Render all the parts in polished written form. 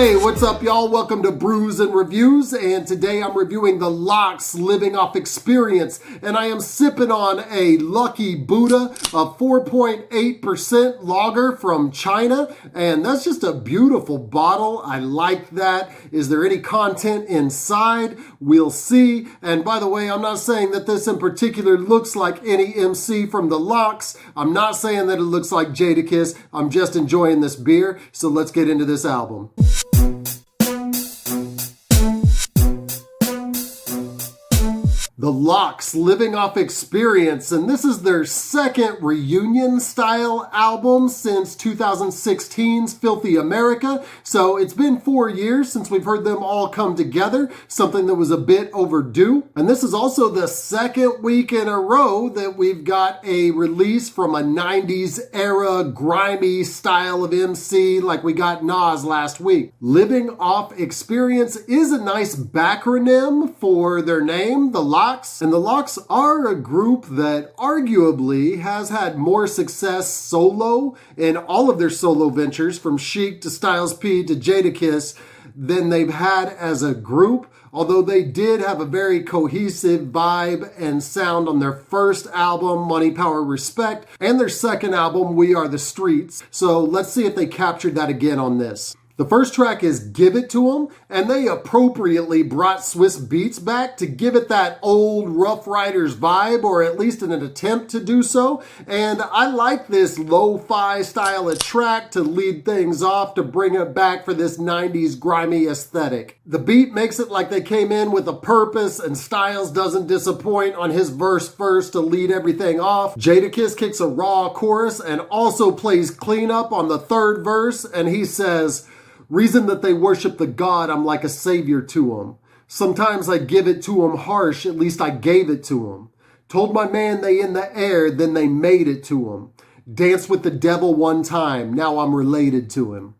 Hey, what's up, y'all? Welcome to Brews and Reviews, and today I'm reviewing the LOX Living Off Xperience, and I am sipping on a Lucky Buddha, a 4.8% lager from China, and that's just a beautiful bottle. I like that. Is there any content inside? We'll see. And by the way, I'm not saying that this in particular looks like any MC from the LOX. I'm not saying that it looks like Jadakiss. I'm just enjoying this beer, so let's get into this album. The LOX Living Off Xperience, and this is their second reunion style album since 2016's Filthy America. So it's been 4 years since we've heard them all come together, something that was a bit overdue. And this is also the second week in a row that we've got a release from a 90s era grimy style of MC like we got Nas last week. Living Off Xperience is a nice backronym for their name, the LOX. And the LOX are a group that arguably has had more success solo in all of their solo ventures, from Sheek to Styles P to Jadakiss, than they've had as a group. Although they did have a very cohesive vibe and sound on their first album, Money, Power, Respect, and their second album, We Are the Streets. So let's see if they captured that again on this. The first track is Give It To 'Em, and they appropriately brought Swizz Beatz back to give it that old Rough Riders vibe, or at least in an attempt to do so. And I like this lo-fi style of track to lead things off, to bring it back for this 90s grimy aesthetic. The beat makes it like they came in with a purpose, and Styles doesn't disappoint on his verse first to lead everything off. Jadakiss kicks a raw chorus and also plays cleanup on the third verse, and he says, "Reason that they worship the God, I'm like a savior to 'em. Sometimes I give it to 'em harsh, at least I gave it to 'em. Told my man they in the air, then they made it to 'em. Danced with the devil one time, now I'm related to him."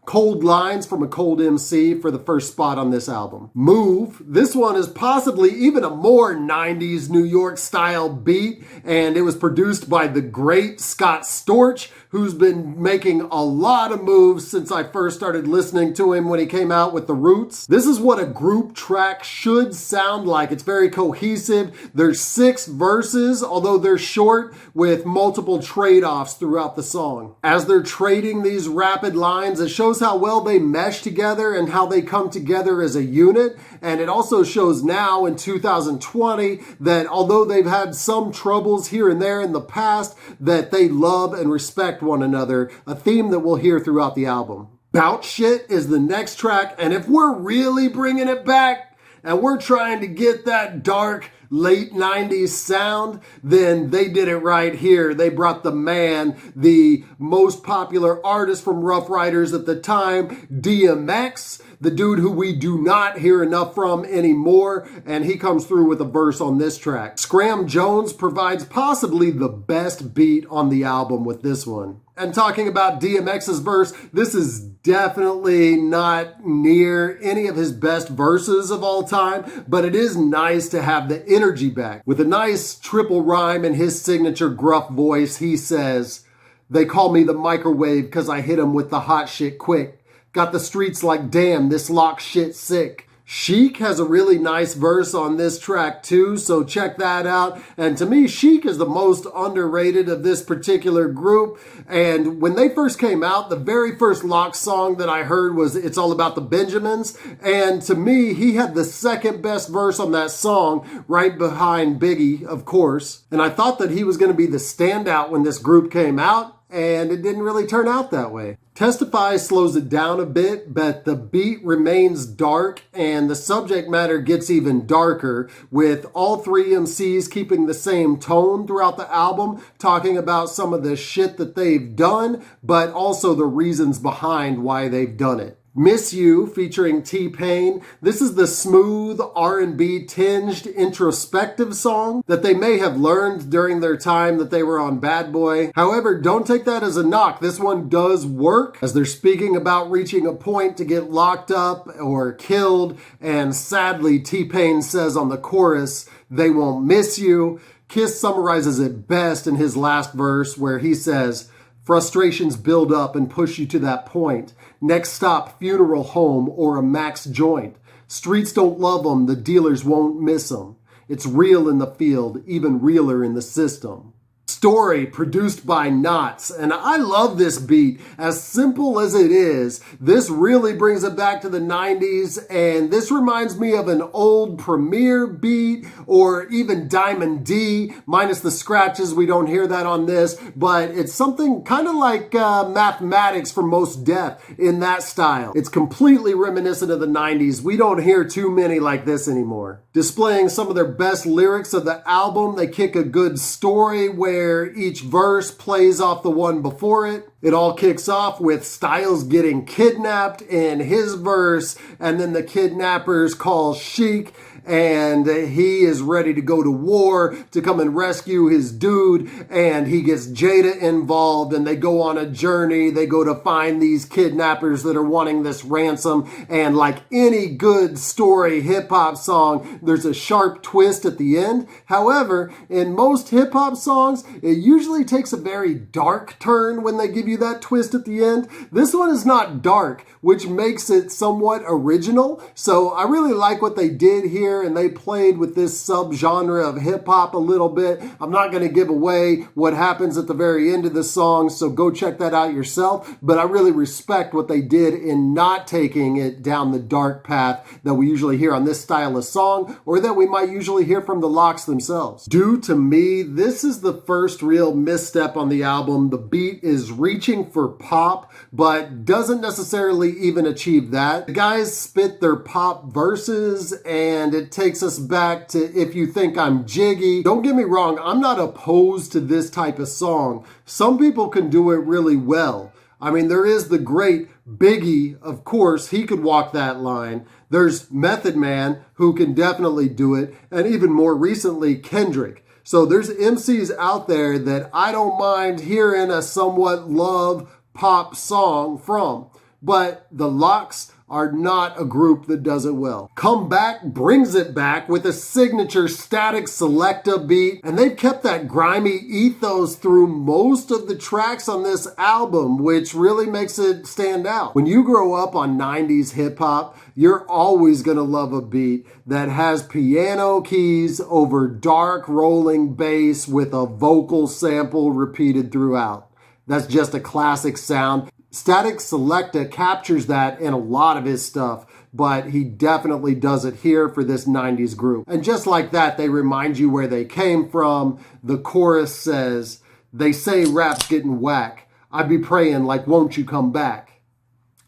Cold lines from a cold MC for the first spot on this album. Move. This one is possibly even a more 90s New York style beat, and it was produced by the great Scott Storch, who's been making a lot of moves since I first started listening to him when he came out with The Roots. This is what a group track should sound like. It's very cohesive. There's 6 verses, although they're short, with multiple trade-offs throughout the song. As they're trading these rapid lines, it shows how well they mesh together and how they come together as a unit. And it also shows now in 2020 that although they've had some troubles here and there in the past, that they love and respect one another, a theme that we'll hear throughout the album. Bout Shit is the next track, and if we're really bringing it back and we're trying to get that dark late 90s sound, then they did it right here. They brought the man, the most popular artist from Rough Riders at the time, DMX, the dude who we do not hear enough from anymore, and he comes through with a verse on this track. Scram Jones provides possibly the best beat on the album with this one. And talking about DMX's verse, this is definitely not near any of his best verses of all time, but it is nice to have the energy back. With a nice triple rhyme in his signature gruff voice, he says, "They call me the microwave 'cause I hit 'em with the hot shit quick. Got the streets like, damn, this LOX shit sick." Sheek has a really nice verse on this track too, so check that out. And to me, Sheek is the most underrated of this particular group. And when they first came out, the very first LOX song that I heard was It's All About the Benjamins. And to me, he had the second best verse on that song, right behind Biggie, of course. And I thought that he was going to be the standout when this group came out, and it didn't really turn out that way. Testify slows it down a bit, but the beat remains dark and the subject matter gets even darker, with all 3 MCs keeping the same tone throughout the album, talking about some of the shit that they've done, but also the reasons behind why they've done it. Miss You featuring T-Pain. This is the smooth R&B tinged introspective song that they may have learned during their time that they were on Bad Boy. However, don't take that as a knock. This one does work as they're speaking about reaching a point to get locked up or killed, and sadly T-Pain says on the chorus, "They won't miss you." Kiss summarizes it best in his last verse where he says, Frustrations build up and push you to that point. Next stop, funeral home or a max joint. Streets don't love them, the dealers won't miss them. It's real in the field, even realer in the system. Story produced by Knots, and I love this beat. As simple as it is, this really brings it back to the 90s, and this reminds me of an old Premiere beat or even Diamond D, minus the scratches. We don't hear that on this, but it's something kind of like Mathematics for Most Def in that style. It's completely reminiscent of the 90s. We don't hear too many like this anymore. Displaying some of their best lyrics of the album, they kick a good story where each verse plays off the one before it. It all kicks off with Styles getting kidnapped in his verse, and then the kidnappers call Sheek, and he is ready to go to war to come and rescue his dude, and he gets Jada involved, and they go on a journey. They go to find these kidnappers that are wanting this ransom, and like any good story hip-hop song, there's a sharp twist at the end. However, in most hip-hop songs, it usually takes a very dark turn when they give you that twist at the end. This one is not dark, which makes it somewhat original, so I really like what they did here, and they played with this subgenre of hip-hop a little bit. I'm not going to give away what happens at the very end of the song, so go check that out yourself, but I really respect what they did in not taking it down the dark path that we usually hear on this style of song, or that we might usually hear from the LOX themselves. Due to me, this is the first real misstep on the album. The beat is reaching for pop, but doesn't necessarily even achieve that. The guys spit their pop verses, and it takes us back to If You Think I'm Jiggy. Don't get me wrong, I'm not opposed to this type of song. Some people can do it really well. I mean, there is the great Biggie, of course, he could walk that line. There's Method Man, who can definitely do it, and even more recently, Kendrick. So there's MCs out there that I don't mind hearing a somewhat love pop song from. But the LOX are not a group that does it well. Comeback brings it back with a signature Static Selecta beat, and they've kept that grimy ethos through most of the tracks on this album, which really makes it stand out. When you grow up on 90s hip-hop, you're always gonna love a beat that has piano keys over dark rolling bass with a vocal sample repeated throughout. That's just a classic sound. Static Selecta captures that in a lot of his stuff, but he definitely does it here for this 90s group. And just like that, they remind you where they came from. The chorus says, "They say rap's getting whack. I be praying like, won't you come back?"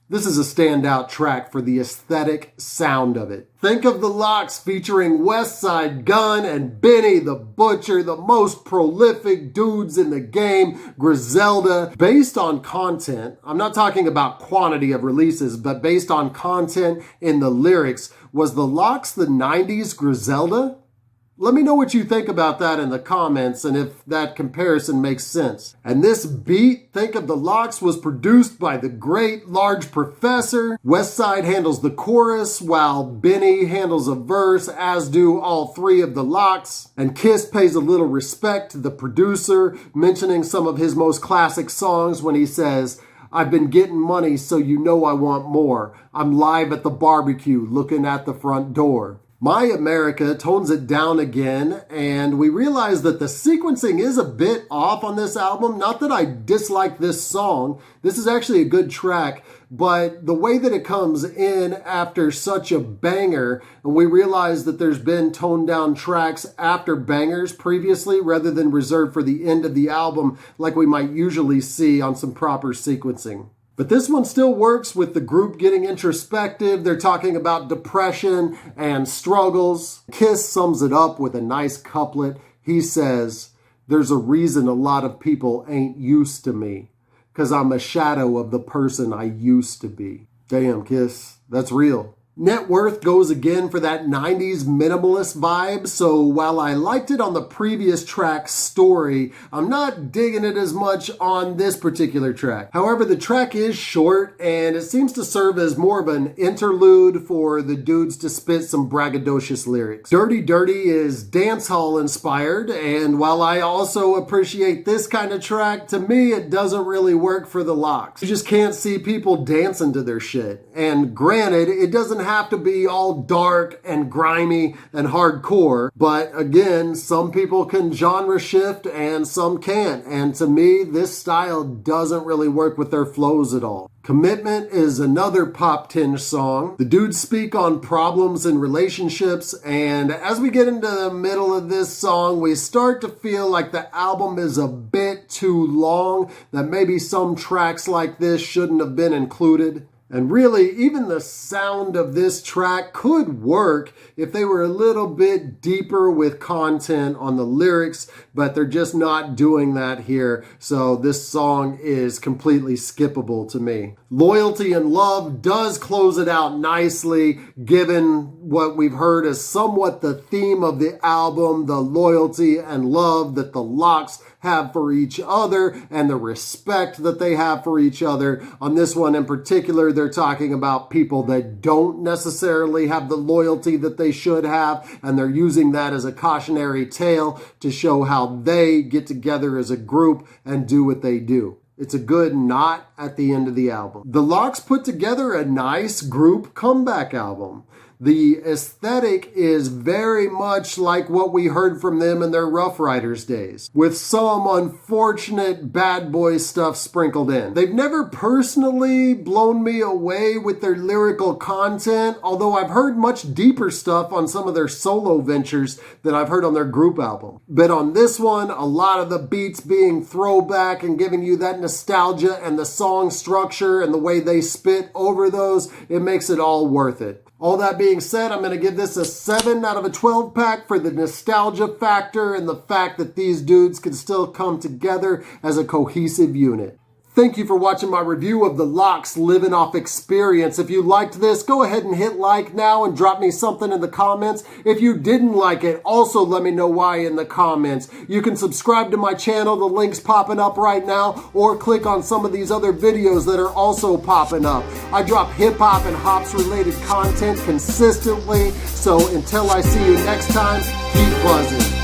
This is a standout track for the aesthetic sound of it. Think of the LOX featuring Westside Gunn and Benny the Butcher, the most prolific dudes in the game, Griselda. Based on content, I'm not talking about quantity of releases, but based on content in the lyrics, was the LOX the 90s Griselda? Let me know what you think about that in the comments and if that comparison makes sense. And this beat, think of the LOX, was produced by the great Large Professor. Westside handles the chorus while Benny handles a verse, as do all three of the LOX. And Kiss pays a little respect to the producer, mentioning some of his most classic songs when he says, "I've been getting money so you know I want more. I'm live at the barbecue looking at the front door." My America tones it down again, and we realize that the sequencing is a bit off on this album. Not that I dislike this song. This is actually a good track, but the way that it comes in after such a banger, and we realize that there's been toned down tracks after bangers previously rather than reserved for the end of the album like we might usually see on some proper sequencing. But this one still works with the group getting introspective. They're talking about depression and struggles. Kiss sums it up with a nice couplet. He says, "There's a reason a lot of people ain't used to me, 'cause I'm a shadow of the person I used to be." Damn, Kiss, that's real. Net Worth goes again for that 90s minimalist vibe, so while I liked it on the previous track, Story, I'm not digging it as much on this particular track. However, the track is short, and it seems to serve as more of an interlude for the dudes to spit some braggadocious lyrics. Dirty Dirty is dancehall inspired, and while I also appreciate this kind of track, to me it doesn't really work for the LOX. You just can't see people dancing to their shit. And granted, it doesn't have to be all dark and grimy and hardcore, but again, some people can genre shift and some can't, and to me this style doesn't really work with their flows at all. Commitment is another pop-tinged song. The dudes speak on problems in relationships, and as we get into the middle of this song, we start to feel like the album is a bit too long, that maybe some tracks like this shouldn't have been included. And really, even the sound of this track could work if they were a little bit deeper with content on the lyrics, but they're just not doing that here. So this song is completely skippable to me. Loyalty and Love does close it out nicely, given what we've heard as somewhat the theme of the album, the loyalty and love that the LOX have for each other and the respect that they have for each other. On this one in particular, they're talking about people that don't necessarily have the loyalty that they should have, and they're using that as a cautionary tale to show how they get together as a group and do what they do. It's a good knot at the end of the album. The LOX put together a nice group comeback album. The aesthetic is very much like what we heard from them in their Rough Riders days, with some unfortunate bad boy stuff sprinkled in. They've never personally blown me away with their lyrical content, although I've heard much deeper stuff on some of their solo ventures than I've heard on their group album. But on this one, a lot of the beats being throwback and giving you that nostalgia, and the song structure and the way they spit over those, it makes it all worth it. All that being said, I'm going to give this a 7 out of a 12 pack for the nostalgia factor and the fact that these dudes can still come together as a cohesive unit. Thank you for watching my review of the LOX Living Off Xperience. If you liked this, go ahead and hit like now and drop me something in the comments. If you didn't like it, also let me know why in the comments. You can subscribe to my channel, the link's popping up right now, or click on some of these other videos that are also popping up. I drop hip-hop and hops related content consistently, so until I see you next time, keep buzzing.